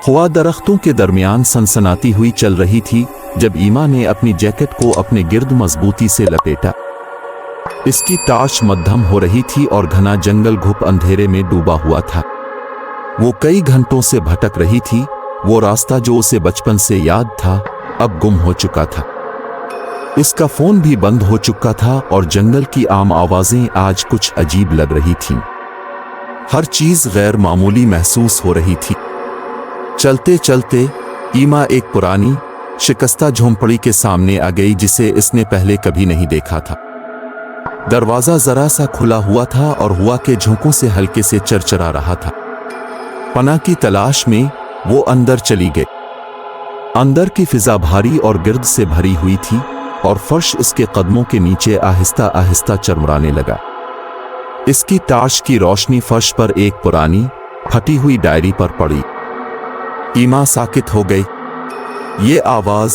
हवा दरख्तों के दरमियान सनसनाती हुई चल रही थी जब ईमा ने अपनी जैकेट को अपने गिर्द मजबूती से लपेटा। इसकी टार्च मद्धम हो रही थी और घना जंगल घुप अंधेरे में डूबा हुआ था। वो कई घंटों से भटक रही थी। वो रास्ता जो उसे बचपन से याद था अब गुम हो चुका था। इसका फोन भी बंद हो चुका था और जंगल की आम आवाजें आज कुछ अजीब लग रही थीं। हर चीज गैर मामूली महसूस हो रही थी। चलते चलते ईमा एक पुरानी शिकस्ता झोंपड़ी के सामने आ गई जिसे इसने पहले कभी नहीं देखा था। दरवाजा जरा सा खुला हुआ था और हवा के झोंकों से हल्के से चरचरा रहा था। पनाह की तलाश में वो अंदर चली गई। अंदर की फिजा भारी और गिर्द से भरी हुई थी और फर्श इसके कदमों के नीचे आहिस्ता आहिस्ता चरमराने लगा। इसकी टार्च की रोशनी फर्श पर एक पुरानी फटी हुई डायरी पर पड़ी। ईमा साकित हो गई। ये आवाज,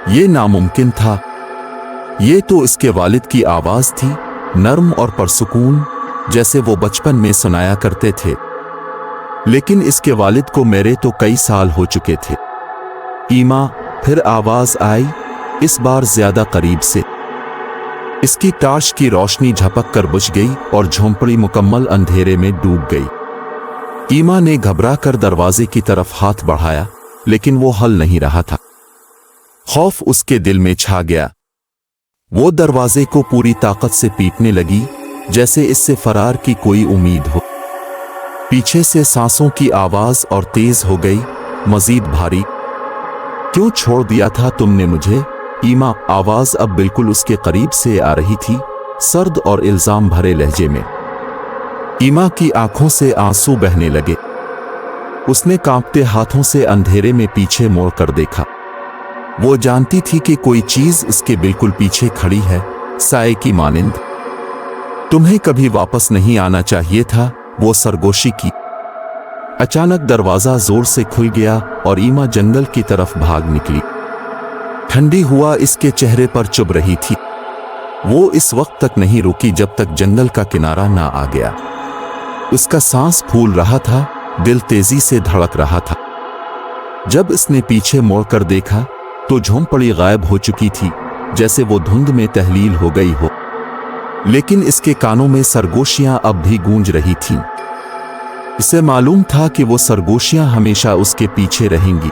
ये नामुमकिन था। ये तो इसके वालिद की आवाज थी, नर्म और परसुकून, जैसे वो बचपन में सुनाया करते थे। लेकिन इसके वालिद को मेरे तो कई साल हो चुके थे। ईमा, फिर आवाज आई, इस बार ज्यादा करीब से। इसकी टार्च की रोशनी झपक कर बुझ गई और झोंपड़ी मुकम्मल अंधेरे में डूब गई। ईमा ने घबरा कर दरवाजे की तरफ हाथ बढ़ाया, लेकिन वो हल नहीं रहा था। खौफ उसके दिल में छा गया। वो दरवाजे को पूरी ताकत से पीटने लगी, जैसे इससे फरार की कोई उम्मीद हो। पीछे से सांसों की आवाज और तेज हो गई, मजीद भारी। क्यों छोड़ दिया था तुमने मुझे? ईमा, आवाज अब बिल्कुल उसके करीब से आ रही थी, सर्द और इल्जाम भरे लहजे में। ईमा की आंखों से आंसू बहने लगे। उसने कांपते हाथों से अंधेरे में पीछे मोड़ कर देखा। वो जानती थी कि कोई चीज इसके बिल्कुल पीछे खड़ी है, साए की मानिंद। तुम्हें कभी वापस नहीं आना चाहिए था, वो सरगोशी की। अचानक दरवाजा जोर से खुल गया और ईमा जंगल की तरफ भाग निकली। ठंडी हवा इसके चेहरे पर चुभ रही थी। वो इस वक्त तक नहीं रुकी जब तक जंगल का किनारा ना आ गया। उसका सांस फूल रहा था, दिल तेजी से धड़क रहा था। जब इसने पीछे मोड़कर देखा तो झोंपड़ी गायब हो चुकी थी, जैसे वो धुंध में तहलील हो गई हो। लेकिन इसके कानों में सरगोशियां अब भी गूंज रही थीं। इसे मालूम था कि वो सरगोशियां हमेशा उसके पीछे रहेंगी।